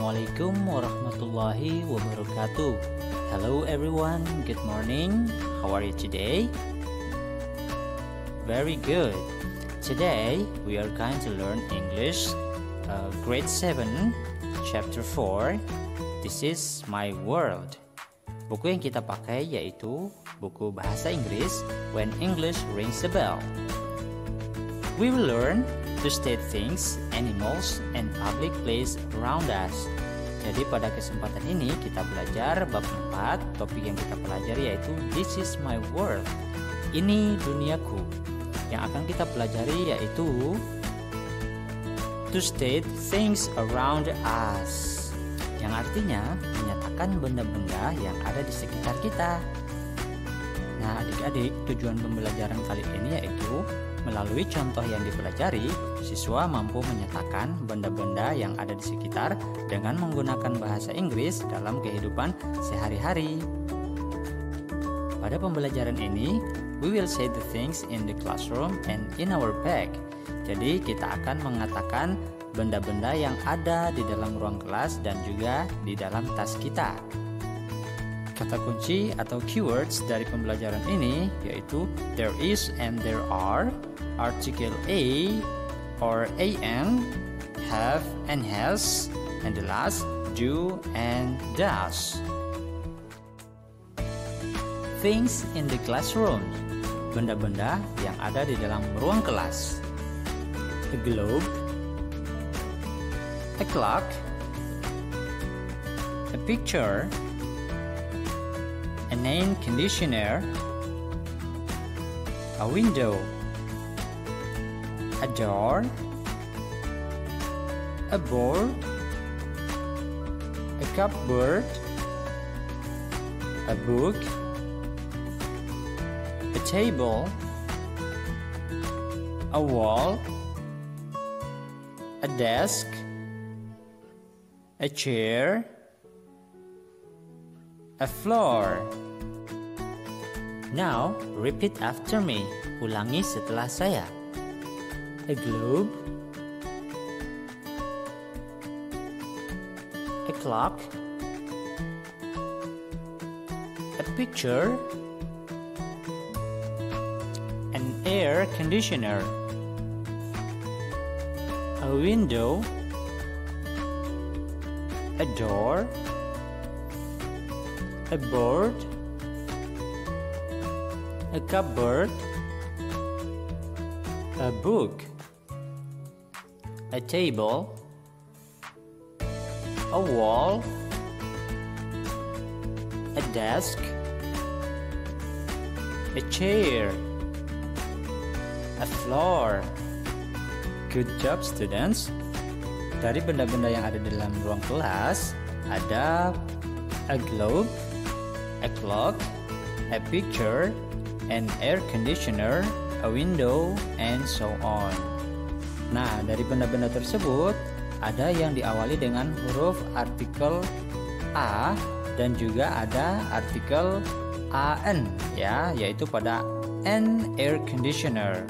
Assalamualaikum warahmatullahi wabarakatuh. Hello everyone, good morning. How are you today? Very good. Today we are going to learn English, grade 7, chapter 4. This is my world. Buku yang kita pakai yaitu buku bahasa Inggris When English Rings a Bell. We will learn to state things, animals, and public place around us. Jadi pada kesempatan ini kita belajar bab 4. Topik yang kita pelajari yaitu This is my world. Ini duniaku. Yang akan kita pelajari yaitu to state things around us, yang artinya menyatakan benda-benda yang ada di sekitar kita. Nah, adik-adik, tujuan pembelajaran kali ini yaitu melalui contoh yang dipelajari, siswa mampu menyatakan benda-benda yang ada di sekitar dengan menggunakan bahasa Inggris dalam kehidupan sehari-hari. Pada pembelajaran ini, we will say the things in the classroom and in our bag. Jadi, kita akan mengatakan benda-benda yang ada di dalam ruang kelas dan juga di dalam tas kita. Kata kunci atau keywords dari pembelajaran ini yaitu there is and there are, article a or an, have and has, and the last do and does. Things in the classroom, benda-benda yang ada di dalam ruang kelas. A globe, a clock, a picture, an air conditioner, a window, a door, a board, a cupboard, a book, a table, a wall, a desk, a chair, a floor. Now, repeat after me. Ulangi setelah saya. A globe, a clock, a picture, an air conditioner, a window, a door, a board, a cupboard, a book, a table, a wall, a desk, a chair, a floor. Good job, students. Dari benda-benda yang ada di dalam ruang kelas ada a globe, a clock, a picture, an air conditioner, a window, and so on. Nah, dari benda-benda tersebut ada yang diawali dengan huruf artikel A dan juga ada artikel AN ya, yaitu pada an air conditioner.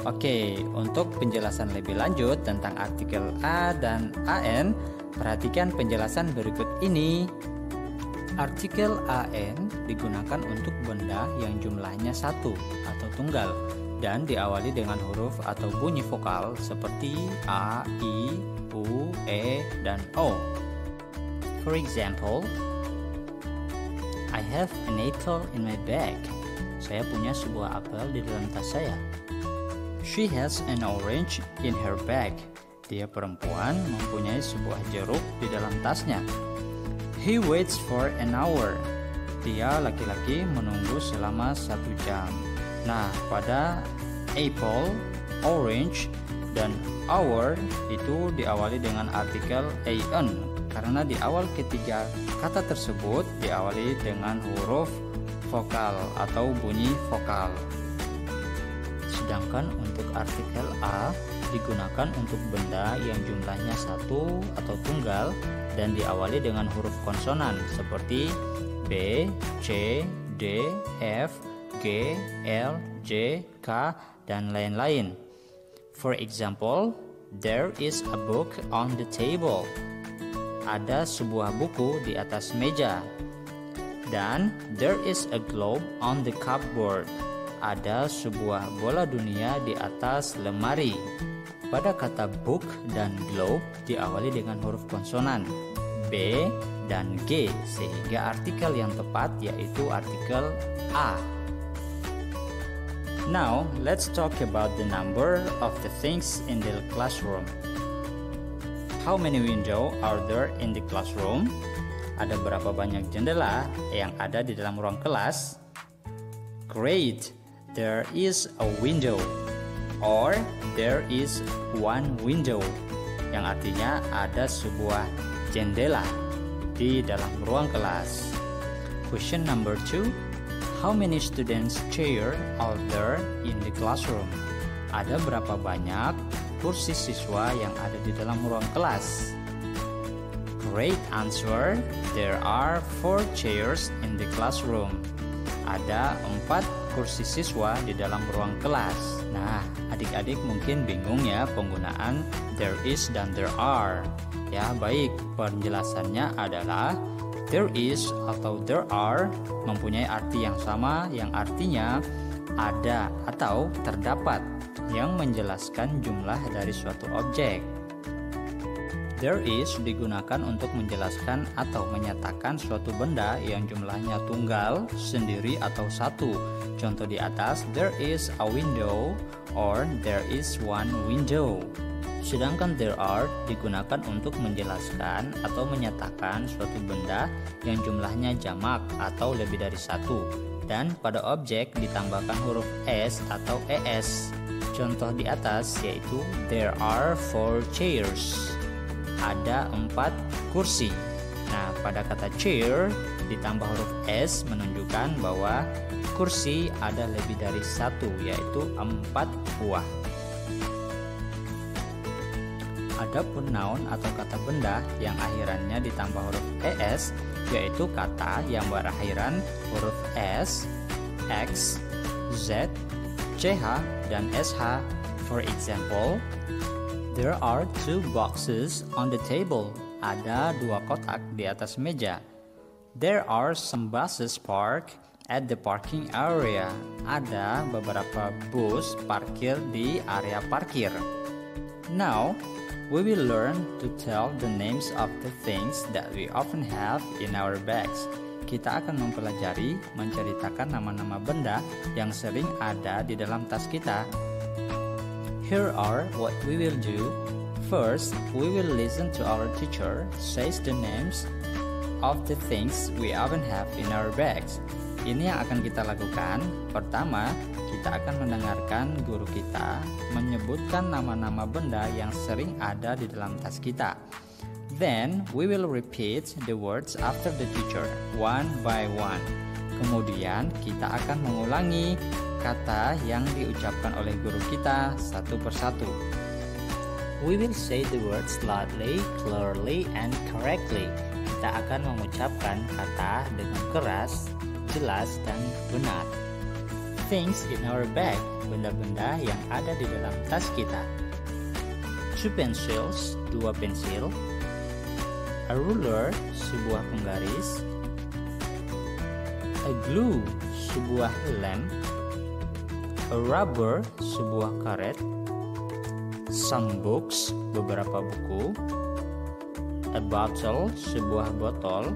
Oke, untuk penjelasan lebih lanjut tentang artikel A dan AN, perhatikan penjelasan berikut ini. Artikel AN digunakan untuk benda yang jumlahnya satu atau tunggal dan diawali dengan huruf atau bunyi vokal seperti A, I, U, E, dan O. For example, I have an apple in my bag. Saya punya sebuah apel di dalam tas saya. She has an orange in her bag. Dia perempuan mempunyai sebuah jeruk di dalam tasnya. He waits for an hour. Dia laki-laki menunggu selama 1 jam. Nah, pada apple, orange, dan hour itu diawali dengan artikel an karena di awal ketiga kata tersebut diawali dengan huruf vokal atau bunyi vokal. Sedangkan untuk artikel A digunakan untuk benda yang jumlahnya satu atau tunggal dan diawali dengan huruf konsonan seperti B, C, D, F, G, L, J, K, dan lain-lain. For example, there is a book on the table. ada sebuah buku di atas meja. Dan there is a globe on the cupboard. Ada sebuah bola dunia di atas lemari. Pada kata book dan globe diawali dengan huruf konsonan B dan G, sehingga artikel yang tepat yaitu artikel A. Now, let's talk about the number of the things in the classroom. How many windows are there in the classroom? Ada berapa banyak jendela yang ada di dalam ruang kelas? Great! There is a window. Or there is one window, yang artinya ada sebuah jendela di dalam ruang kelas. Question number 2. How many students chair are there in the classroom? Ada berapa banyak kursi siswa yang ada di dalam ruang kelas? Great answer. There are 4 chairs in the classroom. Ada 4 kursi siswa di dalam ruang kelas. Nah, adik-adik mungkin bingung ya penggunaan there is dan there are. Ya, baik, penjelasannya adalah there is atau there are mempunyai arti yang sama, yang artinya ada atau terdapat, yang menjelaskan jumlah dari suatu objek. There is digunakan untuk menjelaskan atau menyatakan suatu benda yang jumlahnya tunggal, sendiri, atau satu. Contoh di atas, there is a window or there is one window. Sedangkan there are digunakan untuk menjelaskan atau menyatakan suatu benda yang jumlahnya jamak atau lebih dari satu. Dan pada objek ditambahkan huruf S atau ES. Contoh di atas yaitu there are 4 chairs. Ada 4 kursi. Nah, pada kata chair ditambah huruf S menunjukkan bahwa kursi ada lebih dari satu, yaitu 4 buah. Adapun noun atau kata benda yang akhirannya ditambah huruf ES, yaitu kata yang berakhiran huruf S, X, Z, CH, dan SH. For example, there are 2 boxes on the table. Ada 2 kotak di atas meja. There are some buses parked at the parking area. Ada beberapa bus parkir di area parkir. Now, we will learn to tell the names of the things that we often have in our bags. Kita akan mempelajari menceritakan nama-nama benda yang sering ada di dalam tas kita. Here are what we will do. First, we will listen to our teacher says the names of the things we often have in our bags. Ini yang akan kita lakukan. Pertama, kita akan mendengarkan guru kita menyebutkan nama-nama benda yang sering ada di dalam tas kita. Then, we will repeat the words after the teacher, one by one. Kemudian, kita akan mengulangi kata yang diucapkan oleh guru kita satu persatu. We will say the words loudly, clearly, and correctly. Kita akan mengucapkan kata dengan keras, jelas, dan benar. Things in our bag, benda-benda yang ada di dalam tas kita. 2 pencils, 2 pensil. A ruler, sebuah penggaris. A glue, sebuah lem. A rubber, sebuah karet. Some books, beberapa buku. A bottle, sebuah botol.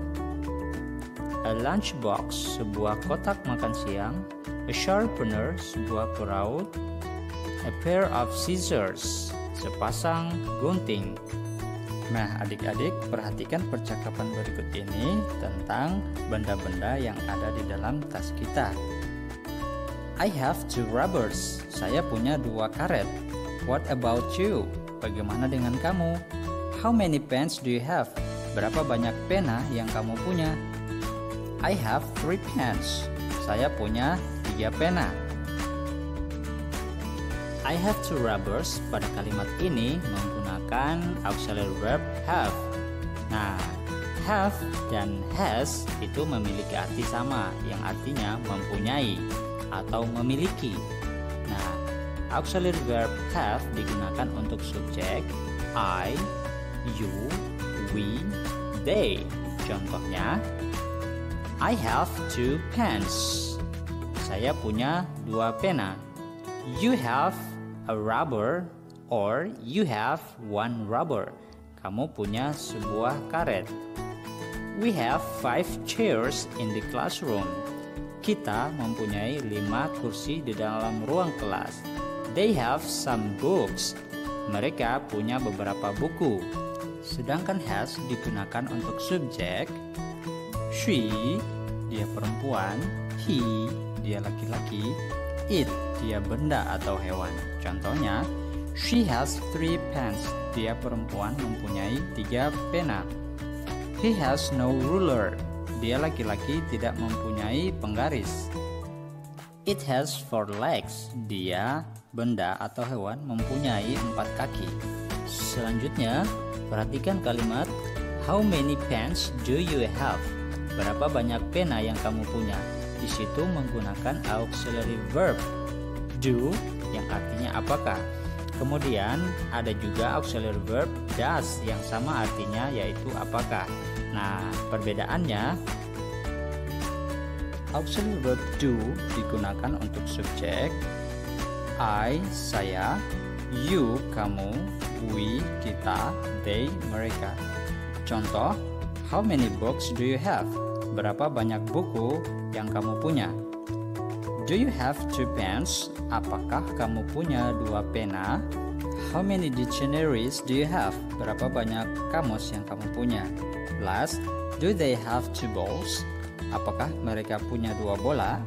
A lunchbox, sebuah kotak makan siang. A sharpener, sebuah peraut. A pair of scissors, sepasang gunting. Nah, adik-adik perhatikan percakapan berikut ini tentang benda-benda yang ada di dalam tas kita. I have 2 rubbers. Saya punya 2 karet. What about you? Bagaimana dengan kamu? How many pens do you have? Berapa banyak pena yang kamu punya? I have 3 pens. Saya punya 3 pena. I have 2 rubbers pada kalimat ini menggunakan auxiliary verb have. Nah, have dan has itu memiliki arti sama, yang artinya mempunyai atau memiliki. Nah, auxiliary verb have digunakan untuk subjek I, you, we, they. Contohnya, I have 2 pens. Saya punya 2 pena. You have a rubber or you have 1 rubber. Kamu punya sebuah karet. We have 5 chairs in the classroom. Kita mempunyai 5 kursi di dalam ruang kelas. They have some books. Mereka punya beberapa buku. Sedangkan has digunakan untuk subjek. She, dia perempuan. He, dia laki-laki. It, dia benda atau hewan. Contohnya, she has 3 pens. Dia perempuan mempunyai 3 pena. He has no ruler. Dia laki-laki tidak mempunyai penggaris. It has 4 legs. Dia, benda atau hewan, mempunyai 4 kaki. Selanjutnya, perhatikan kalimat how many pens do you have? Berapa banyak pena yang kamu punya? Di situ menggunakan auxiliary verb do yang artinya apakah. Kemudian ada juga auxiliary verb does yang sama artinya yaitu apakah. Nah, perbedaannya auxiliary verb do digunakan untuk subjek, I, saya, you, kamu, we, kita, they, mereka. Contoh, how many books do you have? Berapa banyak buku yang kamu punya? Do you have 2 pens? Apakah kamu punya 2 pena? How many dictionaries do you have? Berapa banyak kamus yang kamu punya? Last, do they have 2 balls? Apakah mereka punya 2 bola?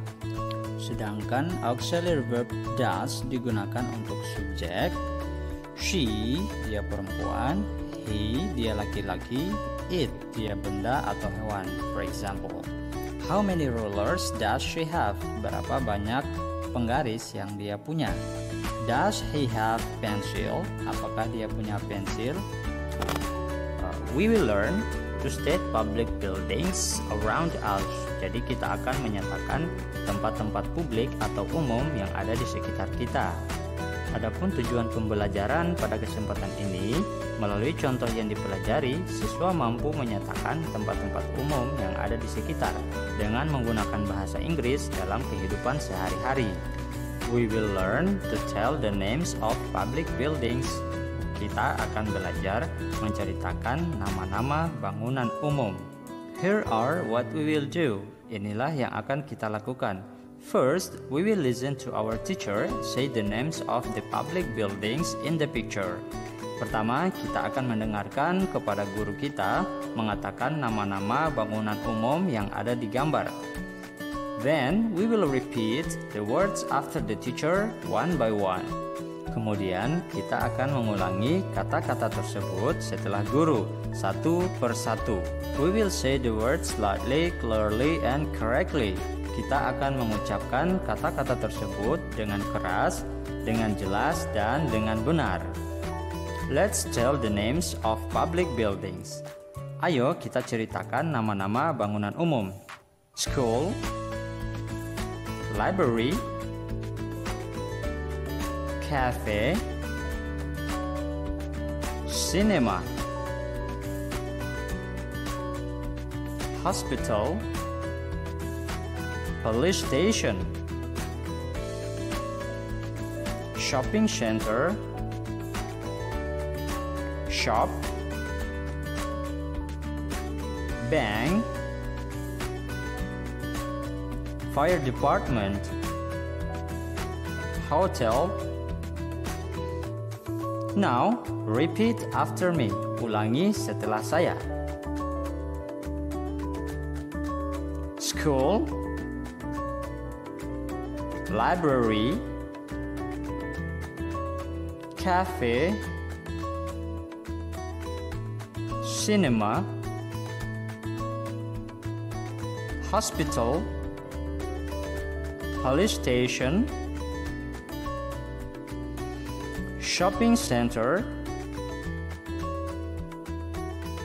Sedangkan auxiliary verb does digunakan untuk subjek. She, dia perempuan. He, dia laki-laki. It, dia benda atau hewan. For example, how many rulers does she have? Berapa banyak penggaris yang dia punya? Does he have pencil? Apakah dia punya pensil? We will learn to state public buildings around us. Jadi kita akan menyatakan tempat-tempat publik atau umum yang ada di sekitar kita. Adapun tujuan pembelajaran pada kesempatan ini, melalui contoh yang dipelajari, siswa mampu menyatakan tempat-tempat umum yang ada di sekitar dengan menggunakan bahasa Inggris dalam kehidupan sehari-hari. We will learn to tell the names of public buildings. Kita akan belajar menceritakan nama-nama bangunan umum. Here are what we will do. Inilah yang akan kita lakukan. First, we will listen to our teacher say the names of the public buildings in the picture. Pertama, kita akan mendengarkan kepada guru kita mengatakan nama-nama bangunan umum yang ada di gambar. Then, we will repeat the words after the teacher one by one. Kemudian, kita akan mengulangi kata-kata tersebut setelah guru, satu per satu. We will say the words loudly, clearly, and correctly. Kita akan mengucapkan kata-kata tersebut dengan keras, dengan jelas, dan dengan benar. Let's tell the names of public buildings. Ayo kita ceritakan nama-nama bangunan umum. School, library, cafe, cinema, hospital, police station, shopping center, shop, bank, fire department, hotel. Now, repeat after me. Ulangi setelah saya. School, library, cafe, cinema, hospital, police station, shopping center,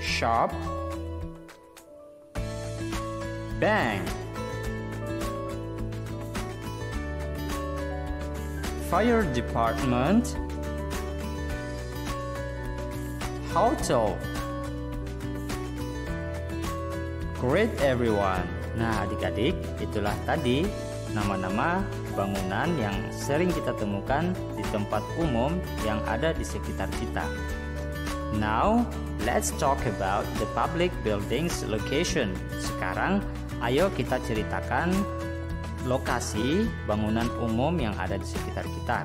shop, bank, fire department, hotel, Great everyone. Nah adik-adik, itulah tadi nama-nama bangunan yang sering kita temukan di tempat umum yang ada di sekitar kita. Now, let's talk about the public buildings location. Sekarang, ayo kita ceritakan lokasi bangunan umum yang ada di sekitar kita.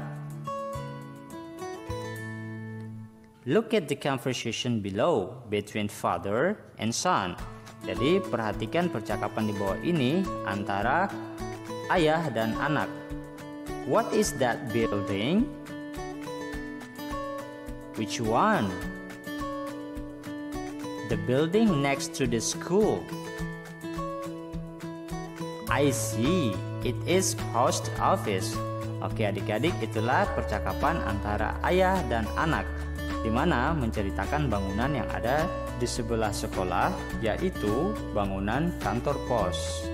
Look at the conversation below between father and son. Jadi perhatikan percakapan di bawah ini antara ayah dan anak. What is that building? Which one? The building next to the school. I see, it is post office. Oke adik-adik, itulah percakapan antara ayah dan anak, di mana menceritakan bangunan yang ada di sebelah sekolah, yaitu bangunan kantor pos.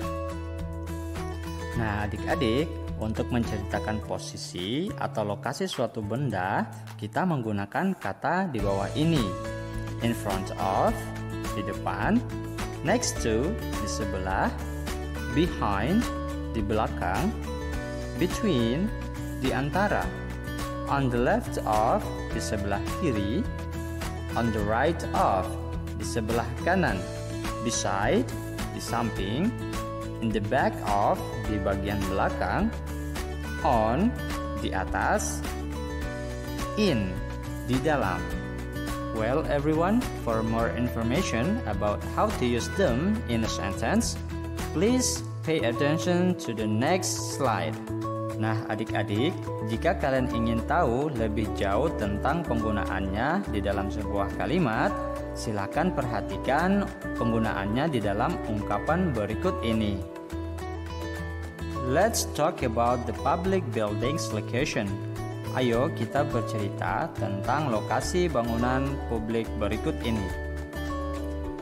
Nah adik-adik, untuk menceritakan posisi atau lokasi suatu benda, kita menggunakan kata di bawah ini. In front of, di depan, next to, di sebelah, behind, di belakang, between, di antara, on the left of, di sebelah kiri, on the right of, di sebelah kanan, beside, di samping, in the back of, di bagian belakang, on, di atas, in, di dalam. Well everyone, for more information about how to use them in a sentence, please pay attention to the next slide. Nah adik-adik, jika kalian ingin tahu lebih jauh tentang penggunaannya di dalam sebuah kalimat, silakan perhatikan penggunaannya di dalam ungkapan berikut ini. Let's talk about the public buildings location. Ayo kita bercerita tentang lokasi bangunan publik berikut ini.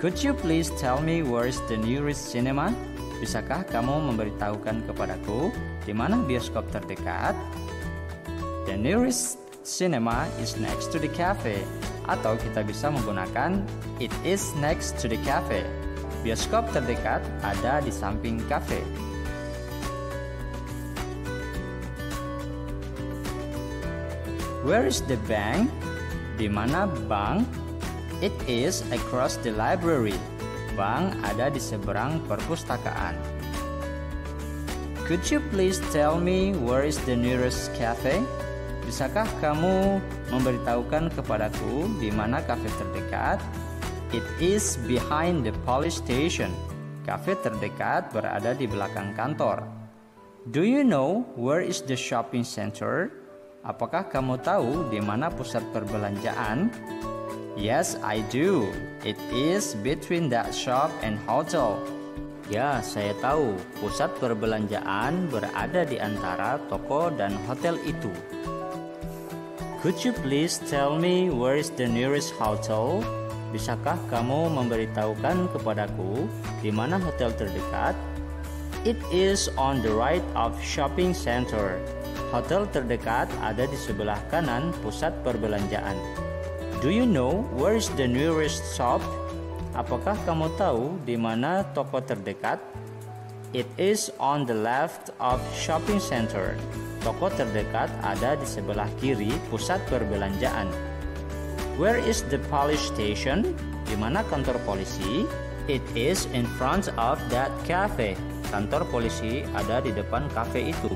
Could you please tell me where is the nearest cinema? Bisakah kamu memberitahukan kepadaku di mana bioskop terdekat? The nearest cinema is next to the cafe. Atau kita bisa menggunakan it is next to the cafe. Bioskop terdekat ada di samping kafe. Where is the bank? Di mana bank? It is across the library. Bank ada di seberang perpustakaan. Could you please tell me where is the nearest cafe? Bisakah kamu memberitahukan kepadaku di mana kafe terdekat? It is behind the police station. Kafe terdekat berada di belakang kantor. Do you know where is the shopping center? Apakah kamu tahu di mana pusat perbelanjaan? Yes, I do. It is between that shop and hotel. Ya, saya tahu. Pusat perbelanjaan berada di antara toko dan hotel itu. Could you please tell me where is the nearest hotel? Bisakah kamu memberitahukan kepadaku di mana hotel terdekat? It is on the right of shopping center. Hotel terdekat ada di sebelah kanan pusat perbelanjaan. Do you know where is the nearest shop? Apakah kamu tahu di mana toko terdekat? It is on the left of shopping center. Toko terdekat ada di sebelah kiri pusat perbelanjaan. Where is the police station? Di mana kantor polisi? It is in front of that cafe. Kantor polisi ada di depan kafe itu.